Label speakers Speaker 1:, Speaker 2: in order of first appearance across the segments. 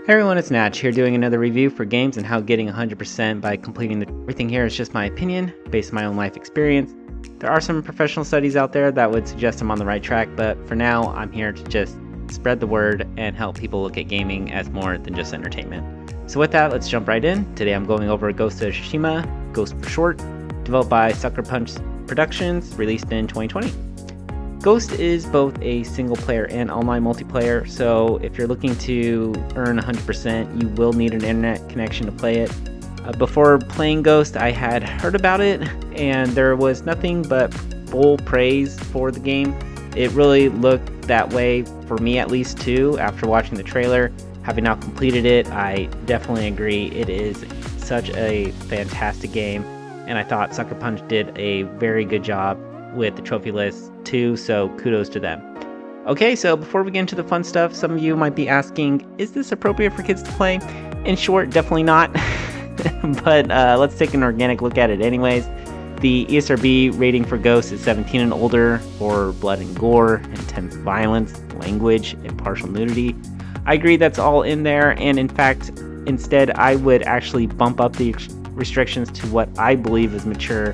Speaker 1: Hey everyone, it's Natch here doing another review for games and how getting 100% by completing everything here is just my opinion based on my own life experience. There are some professional studies out there that would suggest I'm on the right track, but for now I'm here to just spread the word and help people look at gaming as more than just entertainment. So with that, let's jump right in. Today I'm going over Ghost of Tsushima, Ghost for short, developed by Sucker Punch Productions, released in 2020. Ghost is both a single player and online multiplayer, so if you're looking to earn 100%, you will need an internet connection to play it. Before playing Ghost, I had heard about it, and there was nothing but full praise for the game. It really looked that way for me at least too, after watching the trailer. Having now completed it, I definitely agree it is such a fantastic game, and I thought Sucker Punch did a very good job with the trophy list too, so kudos to them. Okay, so before we get into the fun stuff, some of you might be asking, is this appropriate for kids to play? In short, definitely not, but let's take an organic look at it anyways. The ESRB rating for Ghost is 17 and older for blood and gore, intense violence, language, and partial nudity. I agree that's all in there, and in fact, instead I would actually bump up the restrictions to what I believe is mature,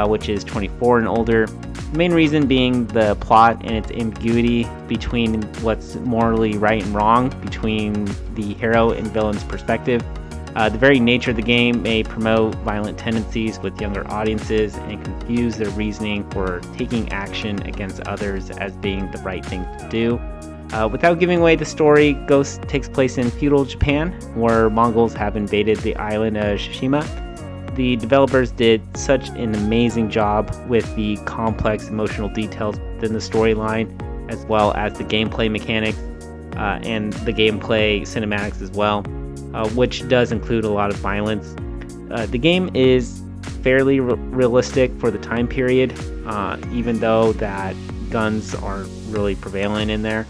Speaker 1: which is 24 and older. The main reason being the plot and its ambiguity between what's morally right and wrong between the hero and villain's perspective. The very nature of the game may promote violent tendencies with younger audiences and confuse their reasoning for taking action against others as being the right thing to do. Without giving away the story, Ghost takes place in feudal Japan, where Mongols have invaded the island of Tsushima. The developers did such an amazing job with the complex emotional details within the storyline, as well as the gameplay mechanics and the gameplay cinematics as well, which does include a lot of violence. The game is fairly realistic for the time period, even though that guns aren't really prevalent in there.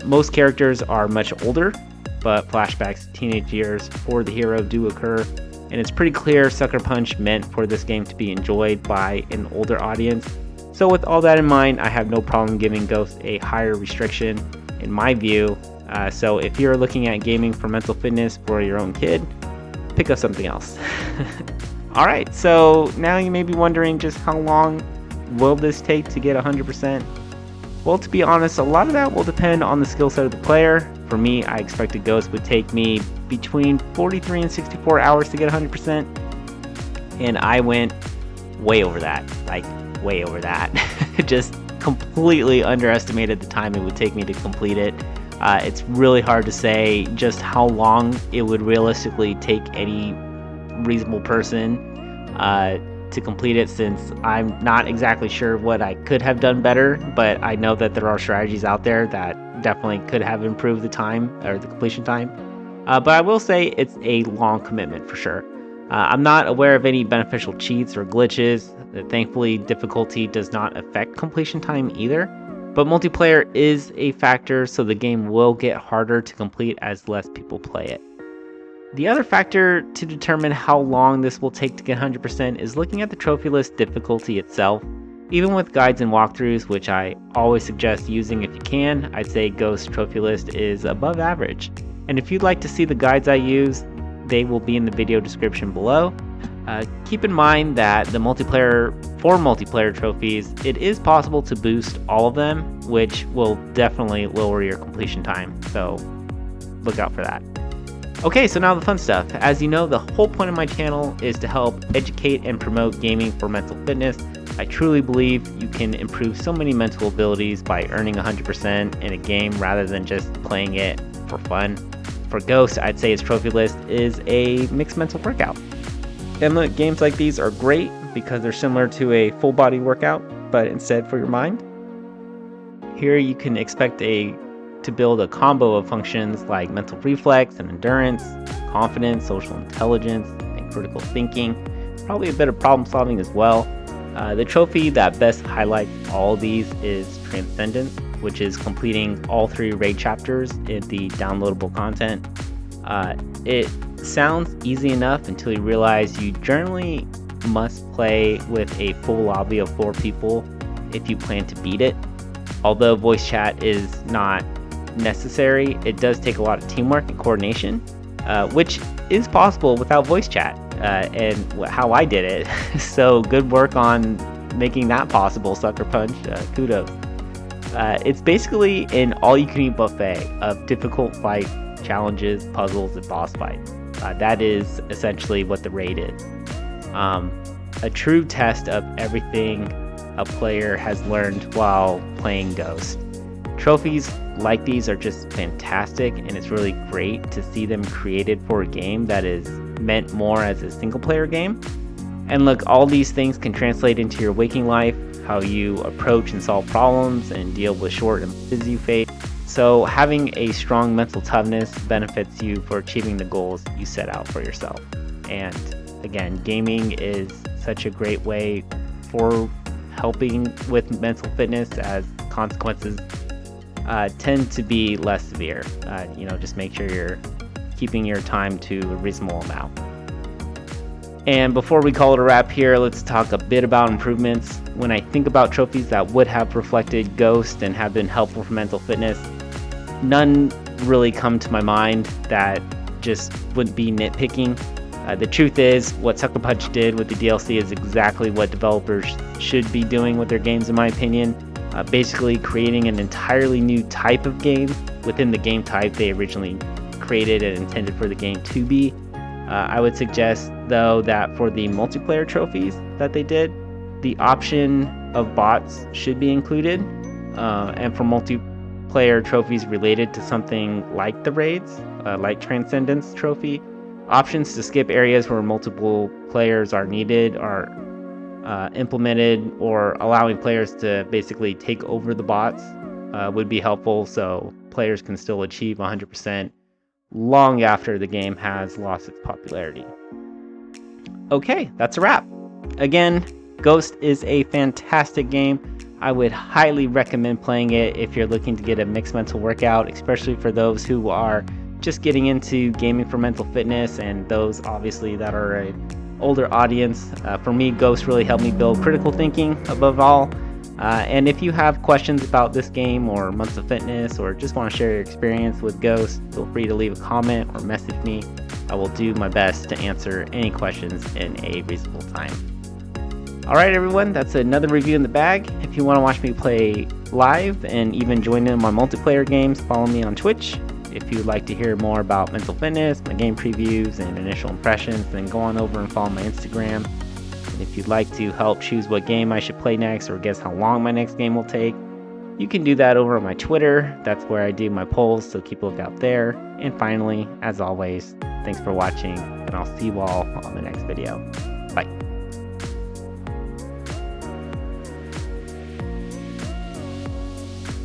Speaker 1: Most characters are much older, but flashbacks to teenage years for the hero do occur. And it's pretty clear Sucker Punch meant for this game to be enjoyed by an older audience. So with all that in mind, I have no problem giving Ghost a higher restriction in my view. So if you're looking at gaming for mental fitness for your own kid, pick up something else. Alright, so now you may be wondering just how long will this take to get 100%? Well, to be honest, a lot of that will depend on the skill set of the player. For me, I expected Ghost would take me between 43 and 64 hours to get 100%, and I went way over that, just completely underestimated the time it would take me to complete it. It's really hard to say just how long it would realistically take any reasonable person to complete it, since I'm not exactly sure what I could have done better, but I know that there are strategies out there that definitely could have improved the time or the completion time. But I will say it's a long commitment for sure. I'm not aware of any beneficial cheats or glitches. Thankfully, difficulty does not affect completion time either, but multiplayer is a factor, so the game will get harder to complete as less people play it. The other factor to determine how long this will take to get 100% is looking at the trophy list difficulty itself. Even with guides and walkthroughs, which I always suggest using if you can, I'd say Ghost trophy list is above average. And if you'd like to see the guides I use, they will be in the video description below. Keep in mind that for multiplayer trophies, it is possible to boost all of them, which will definitely lower your completion time, so look out for that. Okay, so now the fun stuff. As you know, the whole point of my channel is to help educate and promote gaming for mental fitness. I truly believe you can improve so many mental abilities by earning 100% in a game rather than just playing it for fun. For Ghost, I'd say its trophy list is a mixed mental workout. And look, games like these are great because they're similar to a full body workout, but instead for your mind. Here you can expect to build a combo of functions like mental reflex and endurance, confidence, social intelligence, and critical thinking, probably a bit of problem solving as well. The trophy that best highlights all these is Transcendence, which is completing all 3 raid chapters in the downloadable content. It sounds easy enough until you realize you generally must play with a full lobby of 4 people if you plan to beat it. Although voice chat is not necessary. It does take a lot of teamwork and coordination, which is possible without voice chat, and how I did it. So good work on making that possible, Sucker Punch. Kudos. It's basically an all-you-can-eat buffet of difficult fight challenges, puzzles, and boss fights. That is essentially what the raid is. A true test of everything a player has learned while playing Ghost. Trophies like these are just fantastic, and it's really great to see them created for a game that is meant more as a single-player game. And look, all these things can translate into your waking life, how you approach and solve problems and deal with short and busy you face. So having a strong mental toughness benefits you for achieving the goals you set out for yourself. And again, gaming is such a great way for helping with mental fitness, as consequences tend to be less severe. Just make sure you're keeping your time to a reasonable amount. And before we call it a wrap here, let's talk a bit about improvements. When I think about trophies that would have reflected Ghost and have been helpful for mental fitness, none really come to my mind that just wouldn't be nitpicking. The truth is, what Sucker Punch did with the DLC is exactly what developers should be doing with their games, in my opinion. Basically creating an entirely new type of game within the game type they originally created and intended for the game to be. I would suggest, though, that for the multiplayer trophies that they did, the option of bots should be included. And for multiplayer trophies related to something like the raids, like Transcendence Trophy, options to skip areas where multiple players are needed are implemented, or allowing players to basically take over the bots would be helpful, so players can still achieve 100% long after the game has lost its popularity. Okay, that's a wrap. Again, Ghost is a fantastic game. I would highly recommend playing it if you're looking to get a mixed mental workout, especially for those who are just getting into gaming for mental fitness, and those obviously that are an older audience. For me, Ghost really helped me build critical thinking above all. And if you have questions about this game or Months of Fitness, or just want to share your experience with Ghost, feel free to leave a comment or message me. I will do my best to answer any questions in a reasonable time. Alright everyone, that's another review in the bag. If you want to watch me play live and even join in my multiplayer games, follow me on Twitch. If you'd like to hear more about mental fitness, my game previews, and initial impressions, then go on over and follow my Instagram. And if you'd like to help choose what game I should play next, or guess how long my next game will take, you can do that over on my Twitter. That's where I do my polls, so keep a lookout there. And finally, as always, thanks for watching, and I'll see you all on the next video. Bye.